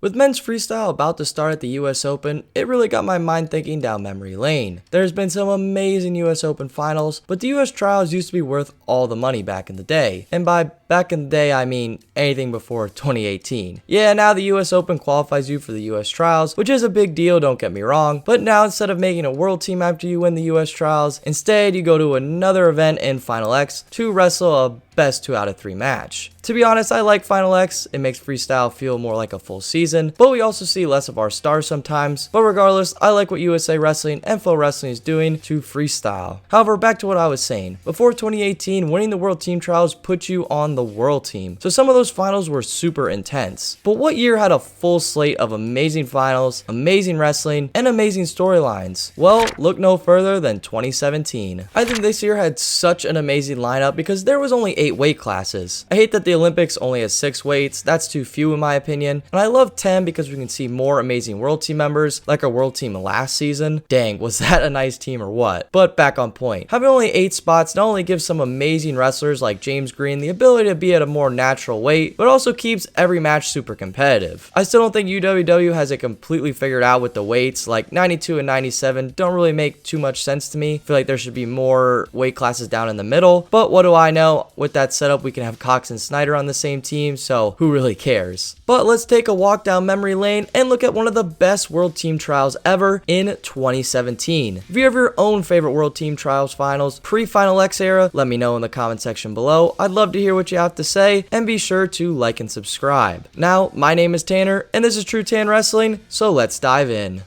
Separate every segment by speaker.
Speaker 1: With men's freestyle about to start at the US Open, it really got my mind thinking down memory lane. There's been some amazing US Open finals, but the US trials used to be worth all the money back in the day. And by back in the day, I mean anything before 2018. Yeah, now the US Open qualifies you for the US trials, which is a big deal, don't get me wrong, but now instead of making a world team after you win the US trials, instead you go to another event in Final X to wrestle a best 2 out of 3 match. To be honest, I like Final X, it makes freestyle feel more like a full season, but we also see less of our stars sometimes. But regardless, I like what USA Wrestling and Flow Wrestling is doing to freestyle. However, back to what I was saying. Before 2018, winning the World Team Trials put you on the World Team, so some of those finals were super intense. But what year had a full slate of amazing finals, amazing wrestling, and amazing storylines? Well, look no further than 2017. I think this year had such an amazing lineup because there was only 8 weight classes. I hate that the Olympics only has 6 weights, that's too few in my opinion, and I love 10 because we can see more amazing world team members like our world team last season. Dang, was that a nice team or what? But back on point. Having only 8 spots not only gives some amazing wrestlers like James Green the ability to be at a more natural weight, but also keeps every match super competitive. I still don't think UWW has it completely figured out with the weights, like 92 and 97 don't really make too much sense to me. I feel like there should be more weight classes down in the middle, but what do I know? With that setup, we can have Cox and Snyder on the same team, so who really cares? But let's take a walk down memory lane and look at one of the best World Team Trials ever in 2017. If you have your own favorite World Team Trials finals, pre-Final X era, let me know in the comment section below. I'd love to hear what you have to say, and be sure to like and subscribe. Now, my name is Tanner, and this is TrueTan Wrestling, so let's dive in.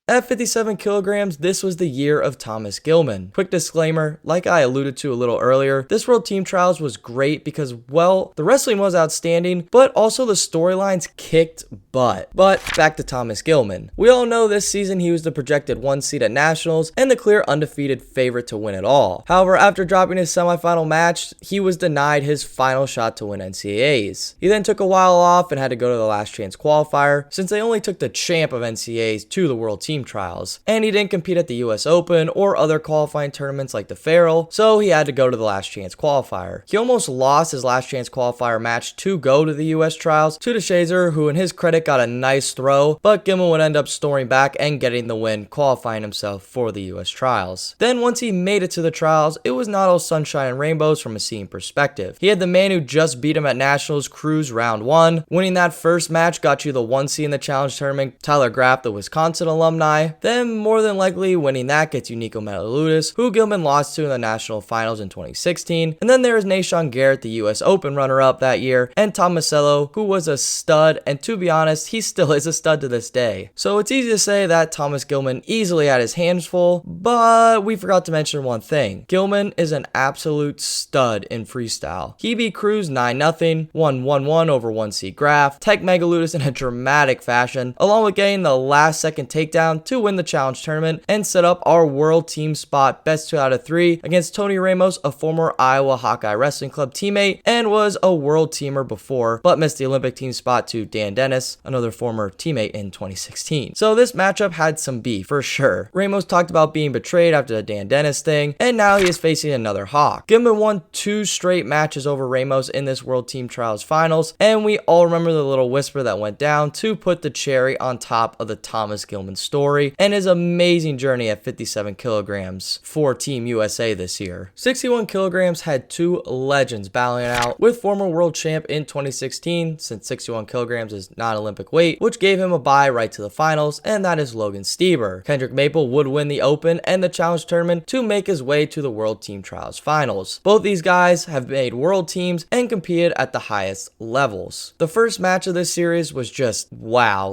Speaker 1: At 57 kilograms, this was the year of Thomas Gilman. Quick disclaimer, like I alluded to a little earlier, this World Team Trials was great because, well, the wrestling was outstanding, but also the storylines kicked butt. But back to Thomas Gilman. We all know this season he was the projected 1 seed at Nationals and the clear undefeated favorite to win it all. However, after dropping his semifinal match, he was denied his final shot to win NCAAs. He then took a while off and had to go to the last chance qualifier since they only took the champ of NCAAs to the World Team Trials, and he didn't compete at the US Open or other qualifying tournaments like the Farrell, so he had to go to the last chance qualifier. He almost lost his last chance qualifier match to go to the US Trials to DeShazer, who in his credit got a nice throw, but Gilman would end up storming back and getting the win, qualifying himself for the US Trials. Then once he made it to the Trials, it was not all sunshine and rainbows from a seeing perspective. He had the man who just beat him at Nationals cruise round 1. Winning that first match got you the 1 seed in the challenge tournament, Tyler Graff, the Wisconsin alumni. Then more than likely winning that gets you Nico Metaludis, who Gilman lost to in the national finals in 2016. And then there is Nashon Garrett, the US Open runner-up that year, and Tom Masello, who was a stud, and to be honest, he still is a stud to this day. So it's easy to say that Thomas Gilman easily had his hands full, but we forgot to mention one thing. Gilman is an absolute stud in freestyle. He beat Cruz 9-0, won 1-1 over 1 seed Graff, tech Megaludis in a dramatic fashion, along with getting the last second takedown to win the challenge tournament and set up our world team spot best 2 out of 3 against Tony Ramos, a former Iowa Hawkeye Wrestling Club teammate and was a world teamer before, but missed the Olympic team spot to Dan Dennis, another former teammate in 2016. So this matchup had some beef for sure. Ramos talked about being betrayed after the Dan Dennis thing, and now he is facing another Hawk. Gilman won 2 straight matches over Ramos in this World Team Trials finals, and we all remember the little whisper that went down to put the cherry on top of the Thomas Gilman story and his amazing journey at 57 kilograms for Team USA this year. 61 kilograms had 2 legends battling out, with former world champ in 2016, since 61 kilograms is not Olympic weight, which gave him a bye right to the finals, and that is Logan Stieber. Kendrick Maple would win the Open and the Challenge Tournament to make his way to the World Team Trials finals. Both these guys have made world teams and competed at the highest levels. The first match of this series was just wow,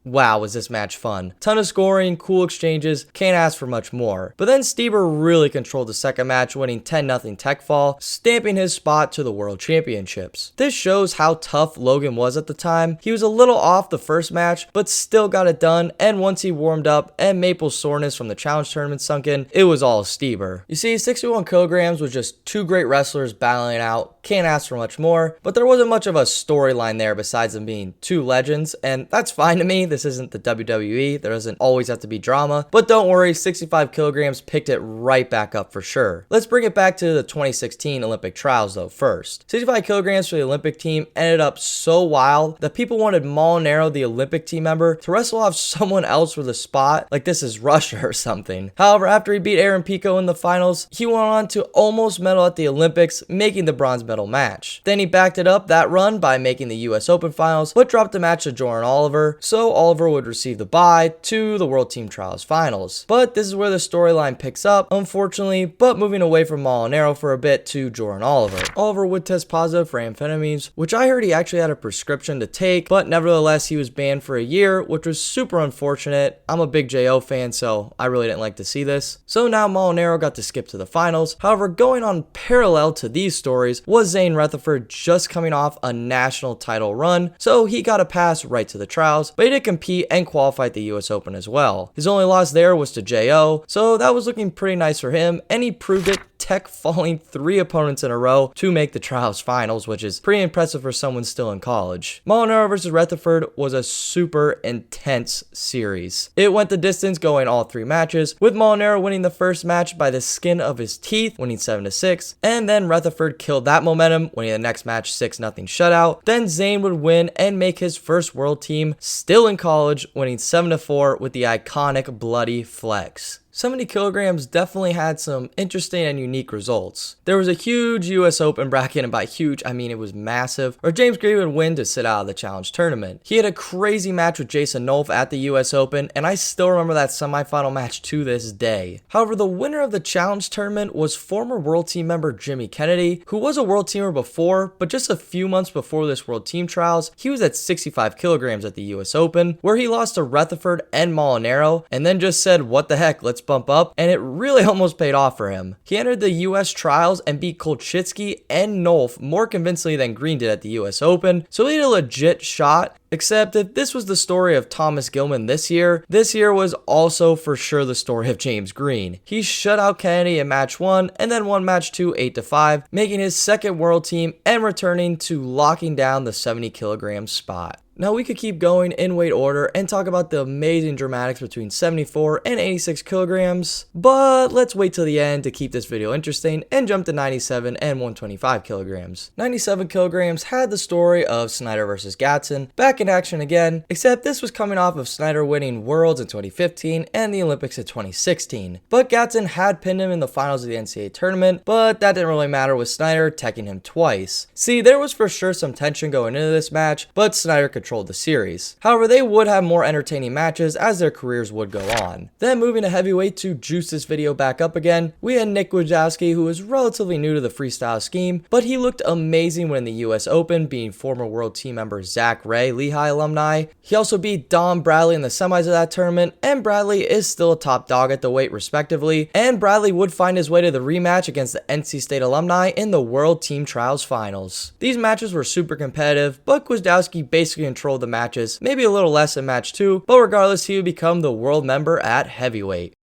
Speaker 1: was this match fun. Ton of scoring, cool exchanges, can't ask for much more. But then Stieber really controlled the second match, winning 10-0 tech fall, stamping his spot to the World Championships. This shows how tough Logan was at the time. He was a little off the first match, but still got it done, and once he warmed up and Maple's soreness from the challenge tournament sunk in, it was all Stieber. You see, 61 kilograms was just 2 great wrestlers battling out, can't ask for much more, but there wasn't much of a storyline there besides them being 2 legends, and that's fine to me. This isn't the WWE, there doesn't doesn't always have to be drama, but don't worry, 65 kilograms picked it right back up for sure. Let's bring it back to the 2016 Olympic trials though first. 65 kilograms for the Olympic team ended up so wild that people wanted Molinaro, the Olympic team member, to wrestle off someone else for the spot, like this is Russia or something. However, after he beat Aaron Pico in the finals, he went on to almost medal at the Olympics, making the bronze medal match. Then he backed it up that run by making the US Open finals, but dropped the match to Jordan Oliver, so Oliver would receive the bye to the World Team Trials finals. But this is where the storyline picks up, unfortunately, but moving away from Molinaro for a bit to Jordan Oliver. Oliver would test positive for amphetamines, which I heard he actually had a prescription to take, but nevertheless he was banned for a year, which was super unfortunate. I'm a big JO fan, so I really didn't like to see this. So now Molinaro got to skip to the finals. However, going on parallel to these stories was Zane Rutherford, just coming off a national title run, so he got a pass right to the trials, but he did compete and qualify at the US Open as well. His only loss there was to JO, so that was looking pretty nice for him, and he proved it, tech falling 3 opponents in a row to make the trials finals, which is pretty impressive for someone still in college. Molinaro versus Rutherford was a super intense series. It went the distance, going all 3 matches, with Molinaro winning the first match by the skin of his teeth, winning 7-6, and then Rutherford killed that momentum, winning the next match 6-0 shutout. Then Zane would win and make his first world team, still in college, winning 7-4 with the iconic bloody flex. 70 kilograms definitely had some interesting and unique results. There was a huge US Open bracket, and by huge, I mean it was massive, where James Green would win to sit out of the challenge tournament. He had a crazy match with Jason Nolf at the US Open, and I still remember that semifinal match to this day. However, the winner of the challenge tournament was former world team member Jimmy Kennedy, who was a world teamer before, but just a few months before this world team trials, he was at 65 kilograms at the US Open, where he lost to Rutherford and Molinaro, and then just said, what the heck, let's bump up, and it really almost paid off for him. He entered the US trials and beat Kolchitsky and Nolf more convincingly than Green did at the US Open, so he had a legit shot. Except if this was the story of Thomas Gilman this year was also for sure the story of James Green. He shut out Kennedy in match 1 and then won match 2 8-5, making his second world team and returning to locking down the 70 kilogram spot. Now we could keep going in weight order and talk about the amazing dramatics between 74 and 86 kilograms, but let's wait till the end to keep this video interesting and jump to 97 and 125 kilograms. 97 kilograms had the story of Snyder versus Gatson back in action again, except this was coming off of Snyder winning Worlds in 2015 and the Olympics in 2016. But Gatson had pinned him in the finals of the NCAA tournament, but that didn't really matter with Snyder teching him twice. See, there was for sure some tension going into this match, but Snyder controlled the series. However, they would have more entertaining matches as their careers would go on. Then moving to heavyweight to juice this video back up again, we had Nick Gwiazdowski, who was relatively new to the freestyle scheme, but he looked amazing when in the US Open, beating former world team member Zach Ray, Lehigh alumni. He also beat Dom Bradley in the semis of that tournament, and Bradley is still a top dog at the weight respectively, and Bradley would find his way to the rematch against the NC State alumni in the World Team Trials finals. These matches were super competitive, but Gwiazdowski basically controlled the matches, maybe a little less in match 2, but regardless, he would become the world member at heavyweight.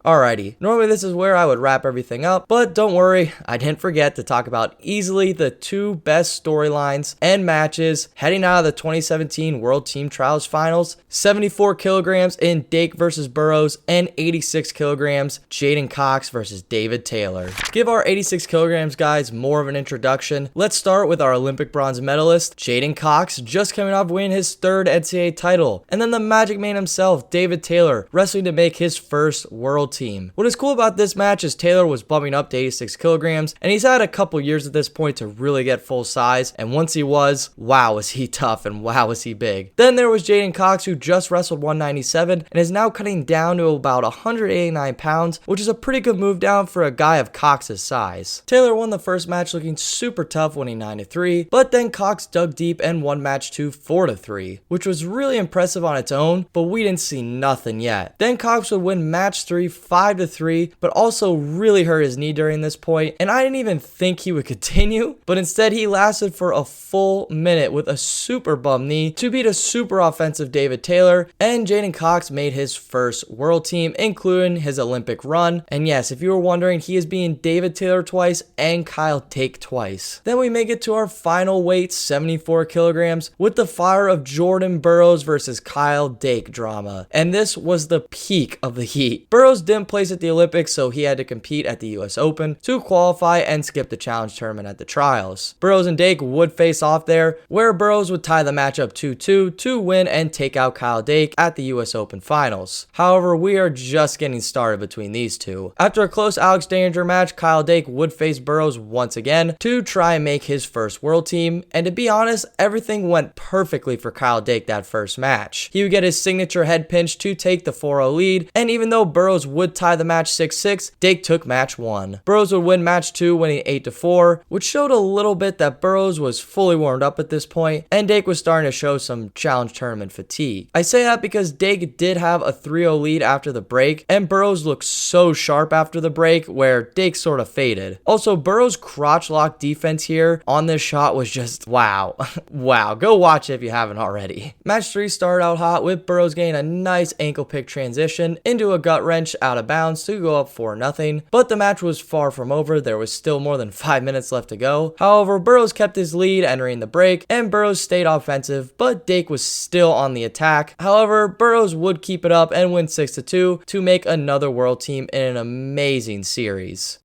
Speaker 1: Alrighty, normally this is where I would wrap everything up, but don't worry, I didn't forget to talk about easily the 2 best storylines and matches heading out of the 2017 World Team Trials Finals: 74 kilograms in Dake versus Burroughs, and 86 kilograms Jaden Cox versus David Taylor. To give our 86 kilograms guys more of an introduction, let's start with our Olympic bronze medalist, Jaden Cox, just coming off winning his 3rd NCAA title, and then the Magic Man himself, David Taylor, wrestling to make his first world team. What is cool about this match is Taylor was bumping up to 86 kilograms, and he's had a couple years at this point to really get full size, and once he was, wow was he tough and wow was he big. Then there was Jaden Cox, who just wrestled 197 and is now cutting down to about 189 pounds, which is a pretty good move down for a guy of Cox's size. Taylor won the first match looking super tough, winning 9-3, but then Cox dug deep and won match 2 4-3, which was really impressive on its own, but we didn't see nothing yet. Then Cox would win match 3 5-3, but also really hurt his knee during this point, and I didn't even think he would continue, but instead he lasted for a full minute with a super bum knee to beat a super offensive David Taylor, and J'den Cox made his first world team, including his Olympic run. And yes, if you were wondering, he is beating David Taylor twice and Kyle Dake twice. Then we make it to our final weight, 74 kilograms, with the fire of Jordan Burroughs versus Kyle Dake drama. And this was the peak of the heat. Burroughs didn't place at the Olympics, so he had to compete at the US Open to qualify and skip the challenge tournament at the trials. Burroughs and Dake would face off there, where Burroughs would tie the matchup 2-2 to win and take out Kyle Dake at the US Open finals. However, we are just getting started between these two. After a close Alex Danger match, Kyle Dake would face Burroughs once again to try and make his first world team, and to be honest, everything went perfectly for Kyle Dake that first match. He would get his signature head pinch to take the 4-0 lead, and even though Burroughs would tie the match 6-6, Dake took match 1. Burroughs would win match 2, winning 8-4, which showed a little bit that Burroughs was fully warmed up at this point, and Dake was starting to show some challenge tournament fatigue. I say that because Dake did have a 3-0 lead after the break, and Burroughs looked so sharp after the break where Dake sort of faded. Also, Burroughs' crotch lock defense here on this shot was just wow. Wow, go watch it if you haven't already. Match 3 started out hot with Burroughs getting a nice ankle pick transition into a gut wrench out of bounds to go up 4-0, but the match was far from over. There was still more than 5 minutes left to go. However, Burroughs kept his lead entering the break, and Burroughs stayed offensive, but Dake was still on the attack. However, Burroughs would keep it up and win 6-2 to make another world team in an amazing series.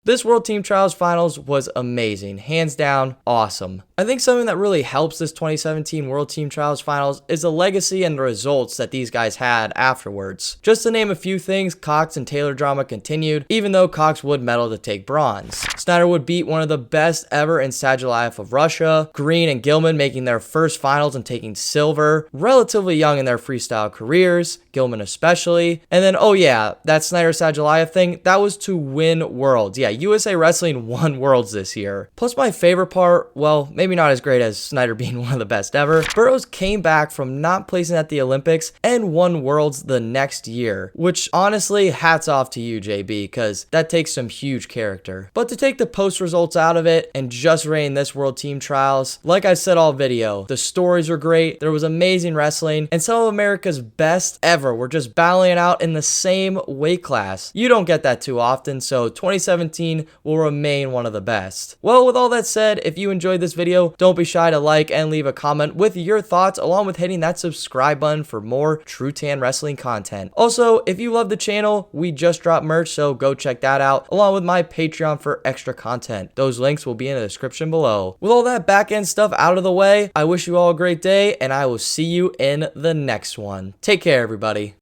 Speaker 1: This World Team Trials Finals was amazing, hands down, awesome. I think something that really helps this 2017 World Team Trials Finals is the legacy and the results that these guys had afterwards. Just to name a few things, Cox and Taylor drama continued, even though Cox would medal to take bronze. Snyder would beat one of the best ever in Sadulayev of Russia, Green and Gilman making their first finals and taking silver, relatively young in their freestyle careers, Gilman especially. And then, oh yeah, that Snyder Sadulayev thing, that was to win worlds. Yeah, USA Wrestling won worlds this year. Plus my favorite part, well, maybe not as great as Snyder being one of the best ever, Burroughs came back from not placing at the Olympics and won worlds the next year, which honestly, hats off to you, JB, because that takes some huge character. But to take the post results out of it and just reign this World Team Trials, like I said all video, the stories were great, there was amazing wrestling, and some of America's best ever were just battling it out in the same weight class. You don't get that too often, so 2017 will remain one of the best. Well, with all that said, if you enjoyed this video, don't be shy to like and leave a comment with your thoughts, along with hitting that subscribe button for more TrueTan wrestling content. Also, if you love the channel, we just dropped merch, so go check that out, along with my Patreon for extra content. Those links will be in the description below. With all that back end stuff out of the way, I wish you all a great day, and I will see you in the next one. Take care, everybody.